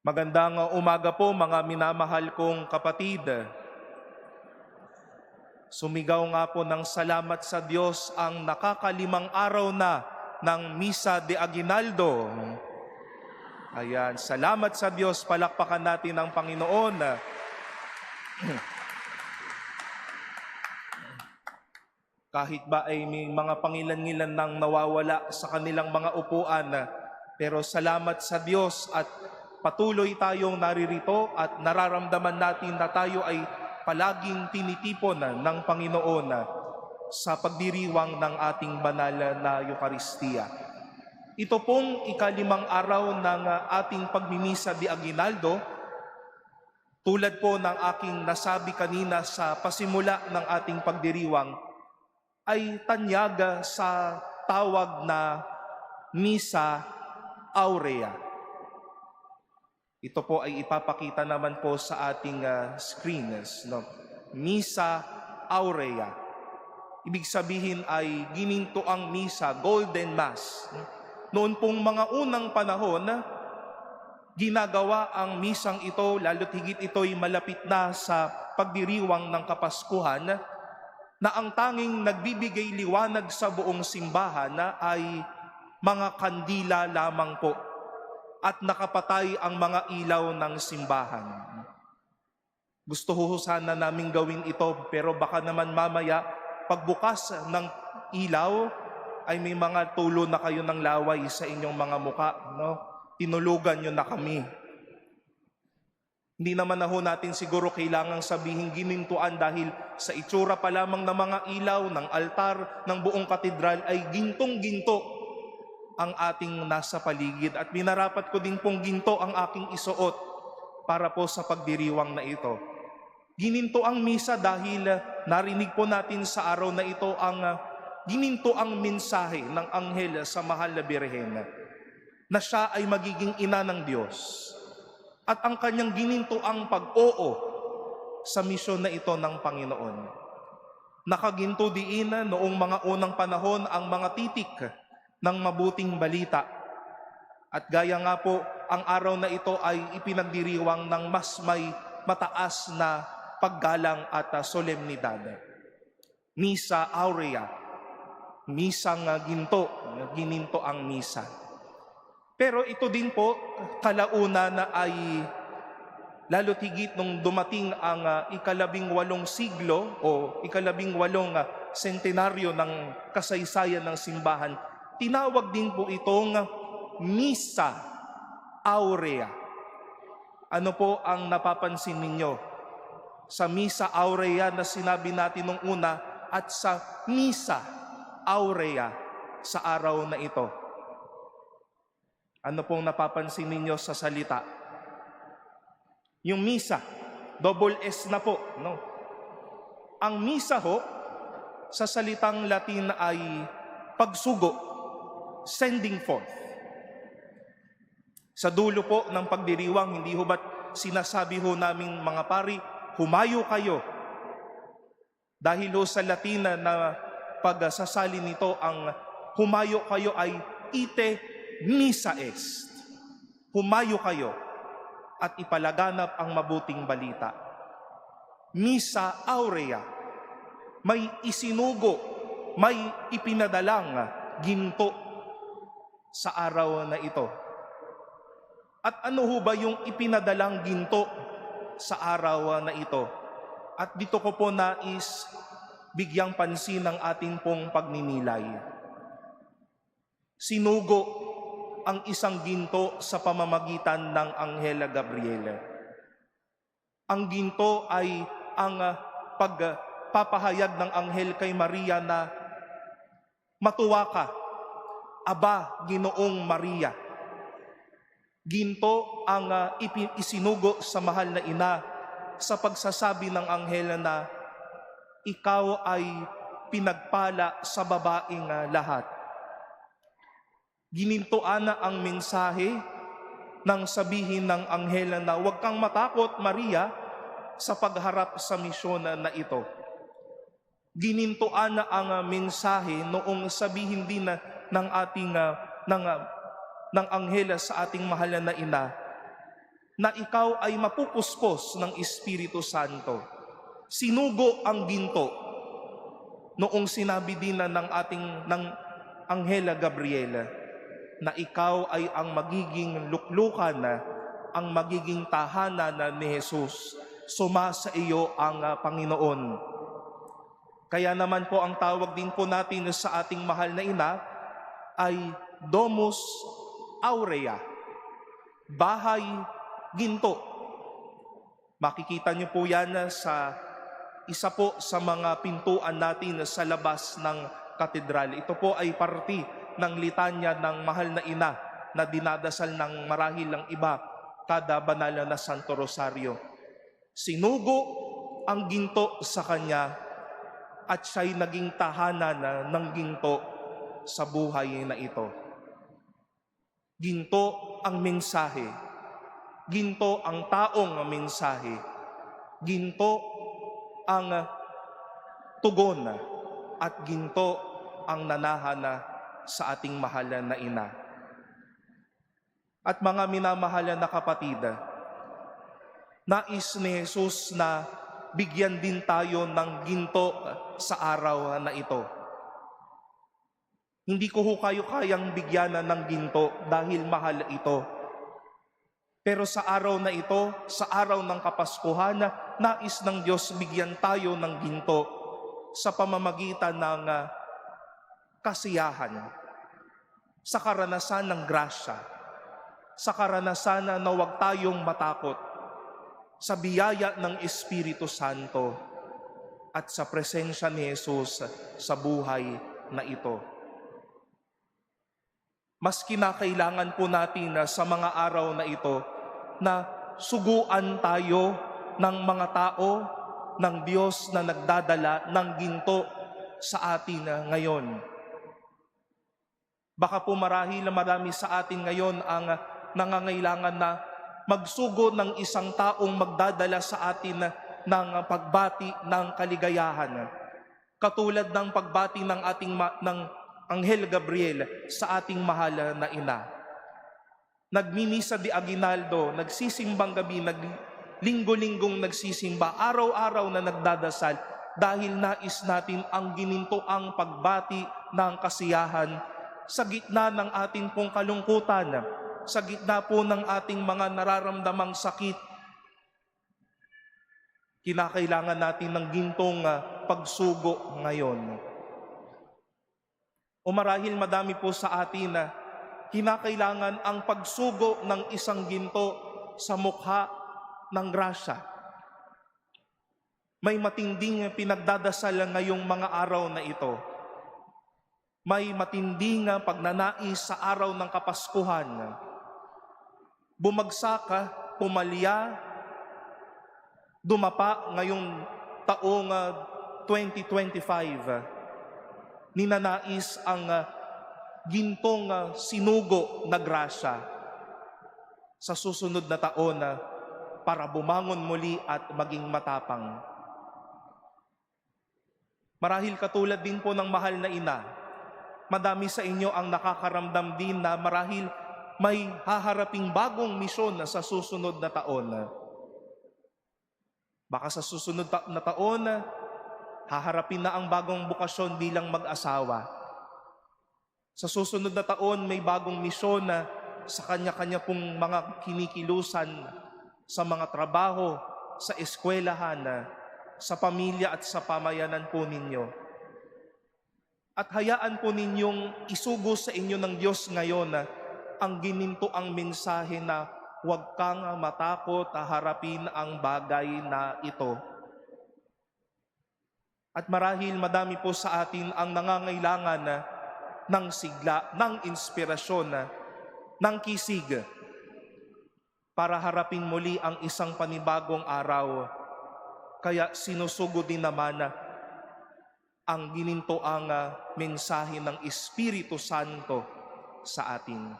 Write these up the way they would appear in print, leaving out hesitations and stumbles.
Magandang umaga po mga minamahal kong kapatid. Sumigaw nga po ng salamat sa Diyos ang nakakalimang araw na ng Misa de Aguinaldo. Ayan, salamat sa Diyos, palakpakan natin ang Panginoon. Kahit ba ay may mga pangilan-ngilan nang nawawala sa kanilang mga upuan, pero salamat sa Diyos at patuloy tayong naririto at nararamdaman natin na tayo ay palaging tinitipon ng Panginoon sa pagdiriwang ng ating banal na Eucharistia. Ito pong ikalimang araw ng ating pagmimisa de Aguinaldo, tulad po ng aking nasabi kanina sa pasimula ng ating pagdiriwang, ay tanyag sa tawag na Misa Aurea. Ito po ay ipapakita naman po sa ating screens. No? Misa Aurea. Ibig sabihin ay ginintoang misa, Golden Mass. Noon pong mga unang panahon, ginagawa ang misang ito, lalo't higit ito'y malapit na sa pagdiriwang ng Kapaskuhan, na ang tanging nagbibigay liwanag sa buong simbahan ay mga kandila lamang po at nakapatay ang mga ilaw ng simbahan. Gusto ho sana naming gawin ito, pero baka naman mamaya pagbukas ng ilaw ay may mga tulo na kayo ng laway sa inyong mga muka, no? Tinulugan nyo na kami. Hindi naman na ho natin siguro kailangang sabihin ginintuan dahil sa itsura pa lamang ng mga ilaw, ng altar, ng buong katedral ay gintong-ginto ang ating nasa paligid. At minarapat ko din pong ginto ang aking isuot para po sa pagdiriwang na ito. Gininto ang misa dahil narinig po natin sa araw na ito ang gininto ang mensahe ng anghel sa mahal na Birhen na siya ay magiging ina ng Diyos. At ang kanyang gininto ang pag-oo sa misyon na ito ng Panginoon. Nakaginto diin noong mga unang panahon ang mga titik ng mabuting balita. At gaya nga po, ang araw na ito ay ipinagdiriwang ng mas may mataas na paggalang at solemnidad. Misa Aurea, misang ginto, gininto ang misa. Pero ito din po, kalauna na ay lalo't higit nung dumating ang ika-18 siglo o ika-18 sentenaryo ng kasaysayan ng simbahan, tinawag din po itong Misa Aurea. Ano po ang napapansin ninyo sa Misa Aurea na sinabi natin nung una at sa Misa Aurea sa araw na ito? Ano pong napapansin ninyo sa salita? Yung misa, double S na po, no? Ang misa ho, sa salitang Latin ay pagsugo, sending forth. Sa dulo po ng pagdiriwang, hindi ho ba't sinasabi ho naming mga pari, humayo kayo. Dahil ho sa Latin na pagsasali nito, ang humayo kayo ay ite misa est. Humayo kayo at ipalaganap ang mabuting balita. Misa Aurea, may isinugo, may ipinadalang ginto sa araw na ito. At ano ho ba yung ipinadalang ginto sa araw na ito? At dito ko po nais bigyang pansin ng ating pong pagninilay. Sinugo ang isang ginto sa pamamagitan ng Anghel Gabriel. Ang ginto ay ang pagpapahayag ng Anghel kay Maria na matuwa ka, Aba, Ginoong Maria. Ginto ang isinugo sa mahal na ina sa pagsasabi ng Anghel na ikaw ay pinagpala sa babaeng lahat. Ginintoan na ang mensahe nang sabihin ng anghel na huwag kang matakot, Maria, sa pagharap sa misyon na ito. Ginintoan na ang mensahe noong sabihin din ng ating ng anghel sa ating mahal na ina na ikaw ay mapupuspos ng Espiritu Santo. Sinugo ang ginto noong sinabi din na ng Anghela Gabriela na ikaw ay ang magiging luklukan, ang magiging tahanan ni Jesus. Sumasa iyo ang Panginoon. Kaya naman po ang tawag din po natin sa ating mahal na ina ay Domus Aurea, bahay ginto. Makikita niyo po yan sa isa po sa mga pintuan natin sa labas ng katedral. Ito po ay parte ng litanya ng mahal na ina na dinadasal ng marahil ng iba kada banal na Santo Rosario. Sinugo ang ginto sa kanya at siya'y naging tahanan ng ginto sa buhay na ito. Ginto ang mensahe. Ginto ang taong mensahe. Ginto ang tugon at ginto ang nanahana sa ating mahal na ina. At mga minamahal na kapatid, nais ni Jesus na bigyan din tayo ng ginto sa araw na ito. Hindi ko kayo kayang bigyan ng ginto dahil mahal ito. Pero sa araw na ito, sa araw ng Kapaskuhan, nais ng Diyos bigyan tayo ng ginto sa pamamagitan ng kasiyahan, sa karanasan ng grasya, sa karanasan na huwag tayong matakot, sa biyaya ng Espiritu Santo at sa presensya ni Jesus sa buhay na ito. Mas kinakailangan po natin sa mga araw na ito na suguan tayo ng mga tao ng Diyos na nagdadala ng ginto sa atin ngayon. Baka po marahil marami sa atin ngayon ang nangangailangan na magsugo ng isang taong magdadala sa atin ng pagbati ng kaligayahan. Katulad ng pagbati ng ng Anghel Gabriel sa ating mahal na ina. Nagmimisa di aginaldo, nagsisimbang gabi, linggo-linggong nagsisimba, araw-araw na nagdadasal dahil nais natin ang ginintoang pagbati ng kasiyahan sa gitna ng ating pong kalungkutan, sa gitna po ng ating mga nararamdamang sakit. Kinakailangan natin ng gintong pagsugo ngayon. O marahil madami po sa atin na kinakailangan ang pagsugo ng isang ginto sa mukha ng grasya. May matinding pinagdadasal ngayong mga araw na ito. May matinding pagnanais sa araw ng Kapaskuhan. Bumagsak, pumalya, dumapa ngayong taong 2025. Ninanais ang gintong sinugo na grasya sa susunod na taon para bumangon muli at maging matapang. Marahil katulad din po ng mahal na ina, madami sa inyo ang nakakaramdam din na marahil may haharaping bagong misyon sa susunod na taon. Baka sa susunod na taon, haharapin na ang bagong bukasyon bilang mag-asawa. Sa susunod na taon, may bagong misyon na sa kanya-kanya pong mga kinikilusan sa mga trabaho, sa eskwelahan, sa pamilya at sa pamayanan po ninyo. At hayaan po ninyong isugo sa inyo ng Diyos ngayon ang ginintoang mensahe na huwag kang matakot, harapin ang bagay na ito. At marahil madami po sa atin ang nangangailangan ng sigla, ng inspirasyon, ng kisig para harapin muli ang isang panibagong araw. Kaya sinusugo din naman ang ginintoang mensahe ng Espiritu Santo sa atin.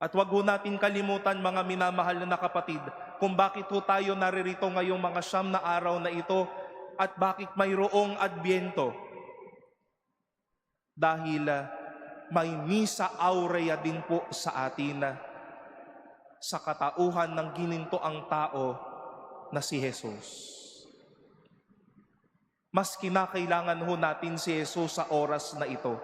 At wag ho natin kalimutan, mga minamahal na kapatid, kung bakit ho tayo naririto ngayong mga siyam na araw na ito at bakit mayroong Adbyento. Dahil may Misa Aurea din po sa atin. sa katauhan ng ginintoang tao na si Jesus. Mas kinakailangan ho natin si Jesus sa oras na ito.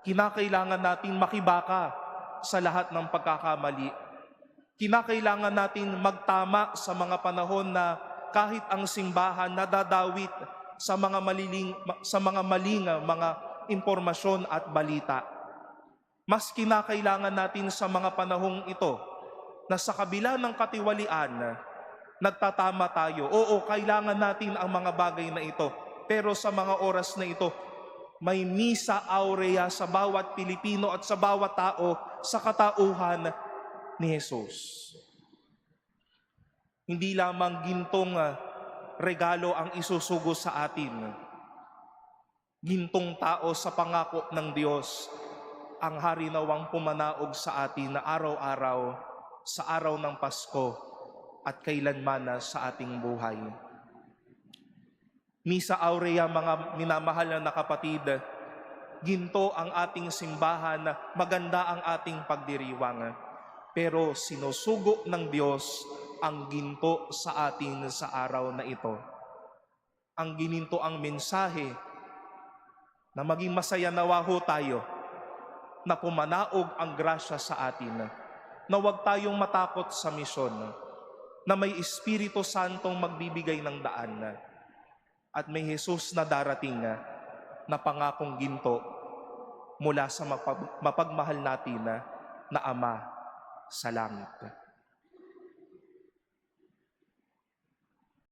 Kinakailangan natin makibaka sa lahat ng pagkakamali. Kinakailangan natin magtama sa mga panahon na kahit ang simbahan nadadawit sa mga maling mga impormasyon at balita. Mas kinakailangan natin sa mga panahong ito na sa kabila ng katiwalian, nagtatama tayo. Oo, kailangan natin ang mga bagay na ito. Pero sa mga oras na ito, may misa aurea sa bawat Pilipino at sa bawat tao sa katauhan ni Jesus. Hindi lamang gintong regalo ang isusugo sa atin. Gintong tao sa pangako ng Diyos ang hari nawang pumanaog sa atin na araw-araw sa araw ng Pasko at kailanman sa ating buhay. Misa aurea, mga minamahal na kapatid, ginto ang ating simbahan, maganda ang ating pagdiriwang. Pero sinusugo ng Diyos ang ginto sa atin sa araw na ito. Ang gininto ang mensahe na maging masaya nawa ho tayo, na pumanaog ang grasya sa atin, na huwag tayong matakot sa misyon, na may Espiritu Santong magbibigay ng daan, at may Jesus na darating na pangakong ginto mula sa mapagmahal natin na Ama sa langit.